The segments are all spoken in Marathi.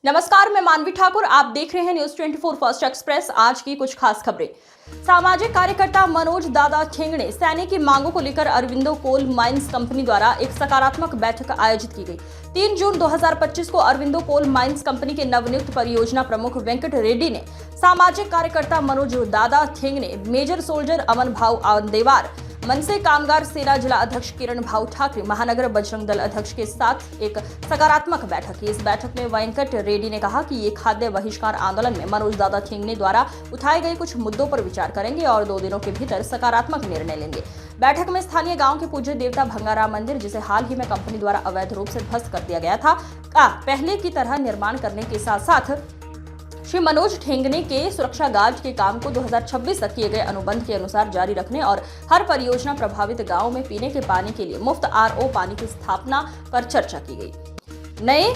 नमस्कार, मैं मानवी ठाकुर। आप देख रहे हैं न्यूज 24 फर्स्ट एक्सप्रेस। आज की कुछ खास खबरें। सामाजिक कार्यकर्ता मनोज दादा ठेंगड़े सैनिक की मांगों को लेकर अरविंदो कोल माइंस कंपनी द्वारा एक सकारात्मक बैठक आयोजित की गई। 3 जून 2025 को अरविंदो कोल माइंस कंपनी के नवनियुक्त परियोजना प्रमुख वेंकट रेड्डी ने सामाजिक कार्यकर्ता मनोज दादा ठेंगड़े, मेजर सोल्जर अमन भाव आंदेवार, मनसे कामगार सेना जिला अध्यक्ष किरण भाऊ ठाकरे, महानगर बजरंग दल अध्यक्ष के साथ एक सकारात्मक बैठक की। इस बैठक में वेंकट रेड्डी ने कहा कि ये खाद्य बहिष्कार आंदोलन में मनोज दादा ठेंगड़े द्वारा उठाए गए कुछ मुद्दों पर विचार करेंगे और 2 दिनों के भीतर सकारात्मक निर्णय लेंगे। बैठक में स्थानीय गांव के पूज्य देवता भंगाराम मंदिर, जिसे हाल ही में कंपनी द्वारा अवैध रूप से ध्वस्त कर दिया गया था, का पहले की तरह निर्माण करने के साथ साथ श्री मनोज ठेंगड़े के सुरक्षा गार्ड के काम को 2026 तक किए गए अनुबंध के अनुसार जारी रखने और हर परियोजना प्रभावित गांवों में पीने के पानी के लिए मुफ्त आरओ पानी की स्थापना पर चर्चा की गई। नए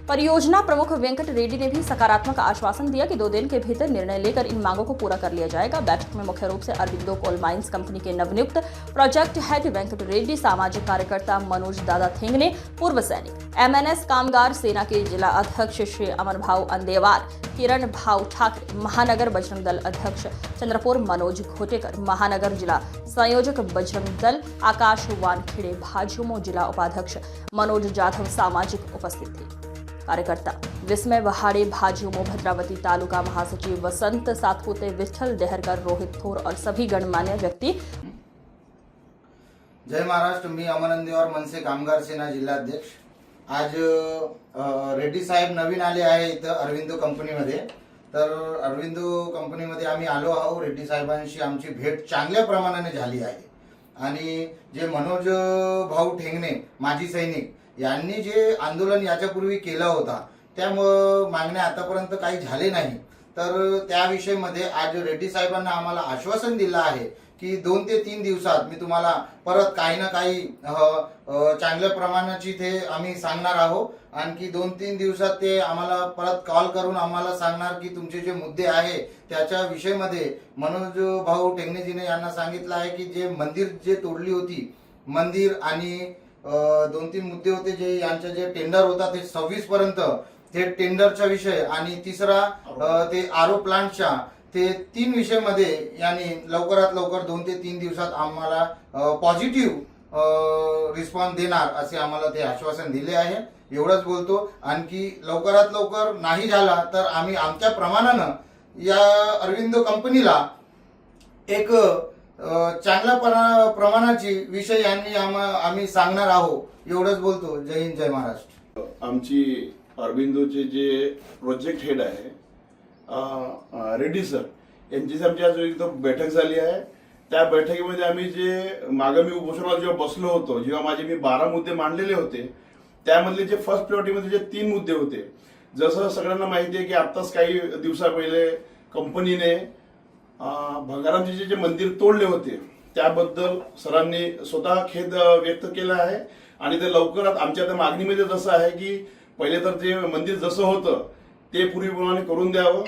परियोजना प्रमुख वेंकट रेड्डी ने भी सकारात्मक आश्वासन दिया कि 2 दिन के भीतर निर्णय लेकर इन मांगों को पूरा कर लिया जाएगा। बैठक में मुख्य रूप से अरविंदो कोल माइंस कंपनी के नवनियुक्त प्रोजेक्ट हेड वेंकट रेड्डी, सामाजिक कार्यकर्ता मनोज दादा ठेंगड़े, पूर्व सैनिक, एमएनएस कामगार सेना के जिला अध्यक्ष श्री अमन भाव अंदेवार, किरण भाऊ ठाकरे, महानगर बजरंग दल अध्यक्ष चंद्रपुर मनोज घोटेकर, महानगर जिला संयोजक बजरंग दल आकाश वानखेड़े, भाजयुमो जिला उपाध्यक्ष मनोज जाधव सामाजिक उपस्थित थे। कार्यकर्ता विस्मय वहाड़े, भाजयुमो भद्रावती तालुका महासचिव वसंत सातपुते, विठल देहरकर, रोहित थोर और सभी गणमान्य व्यक्ति। जय महाराष्ट्र। मी अमन अंदेवार, मनसे कामगार सेना जिल्हाध्यक्ष। आज रेड्डी साहेब नवीन आले आहे इथं अरविंदो कंपनीमध्ये। तर अरविंदो कंपनीमध्ये आम्ही आलो आहोत। रेड्डी साहेबांशी आमची भेट चांगल्या प्रमाणाने झाली आहे आणि जे मनोज भाऊ ठेंगणे माजी सैनिक यांनी जे आंदोलन याच्यापूर्वी केला होता त्या मागण्या आतापर्यंत काही झाले नाही, तर त्या विषयीमध्ये आज रेड्डी साहेबांना आम्हाला आश्वासन दिलं आहे की 2 ते 3 दिवसात मी तुम्हाला परत काही ना काही चांगल्या प्रमाणाची ते आम्ही सांगणार आहोत। आणखी 2-3 दिवसात ते आम्हाला परत कॉल करून आम्हाला सांगणार की तुमचे जे मुद्दे आहे त्याच्या विषयीमध्ये मनोज भाऊ ठेंगणेजीने यांना सांगितलं आहे की जे मंदिर जे तोडली होती, मंदिर आणि 2-3 मुद्दे होते जे यांचे जे टेंडर होता ते 26 पर्यंत ते टेंडरचा विषय आणि तिसरा ते आरो प्लांटच्या ते 3 विषयामध्ये यांनी लवकरात लवकर 2 ते 3 दिवसात आम्हाला पॉझिटिव्ह रिस्पॉन्स देणार असे आम्हाला ते आश्वासन दिले आहे। एवढंच बोलतो। आणखी लवकरात लवकर नाही झाला तर आम्ही आमच्या प्रमाणानं या अरविंदो कंपनीला एक चांगल्या प्रमाणाची विषय यांनी आम्ही सांगणार आहोत। एवढंच बोलतो। जय हिंद, जय महाराष्ट्र। आमची अरविंदोचे जे प्रोजेक्ट हेड आहे रेड्डी सर यांची आमची आज इथं बैठक झाली आहे। त्या बैठकीमध्ये आम्ही जे मागे मी उपोषणाला जेव्हा बसलो होतो, जेव्हा मी 12 मुद्दे मांडलेले होते, त्यामधले जे फर्स्ट प्रायोरिटीमध्ये जे 3 मुद्दे होते, जसं सगळ्यांना माहिती आहे की आत्ताच काही दिवसा पहिले कंपनीने भंगारामचे जे मंदिर तोडले होते त्याबद्दल सरांनी स्वतः खेद व्यक्त केला आहे आणि ते लवकरात आमच्या त्या मागणीमध्ये जसं आहे की पहिले तर ते मंदिर जसं होतं ते पूर्वीप्रमाणे करून द्यावं।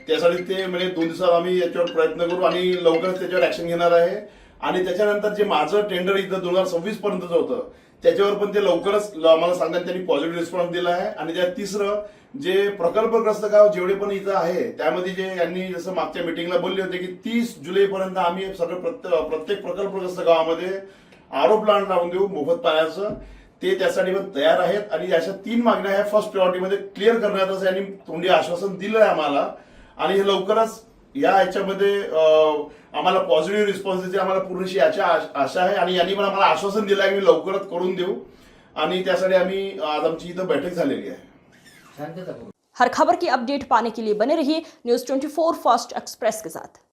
त्यासाठी ते म्हणजे 2 दिवसात आम्ही याच्यावर प्रयत्न करू आणि लवकरच त्याच्यावर ऍक्शन घेणार आहे। आणि त्याच्यानंतर जे माझं टेंडर इथं 2026 पर्यंतचं होतं त्याच्यावर पण ते लवकरच आम्हाला सांगण्यात त्यांनी पॉझिटिव्ह रिस्पॉन्स दिला आहे। आणि त्या तिसरं जे प्रकल्पग्रस्त गाव जेवढे पण इथं आहे त्यामध्ये जे यांनी जसं मागच्या मीटिंगला बोलले होते की 30 जुलैपर्यंत आम्ही सगळं प्रत्येक प्रकल्पग्रस्त गावामध्ये आरो प्लांट लावून देऊ मोफत पाण्याचं, ते त्यासाठी पण तयार आहेत। आणि अशा 3 मागण्या ह्या फर्स्ट प्रायोरिटीमध्ये क्लिअर करण्याचं यांनी तोंडी आश्वासन दिलं आहे आम्हाला आणि हे लवकरच याच्यामध्ये आम्हाला पॉझिटिव्ह रिस्पॉन्स द्यायची आम्हाला पूर्णशी आशा आहे। आणि यांनी पण आम्हाला आश्वासन दिलं आहे की लवकरच करून देऊ आणि त्यासाठी आम्ही आज आमची इथं बैठक झालेली आहे। हर खबर की अपडेट पाने के लिए बने रहिए न्यूज 24 फास्ट एक्सप्रेस के साथ।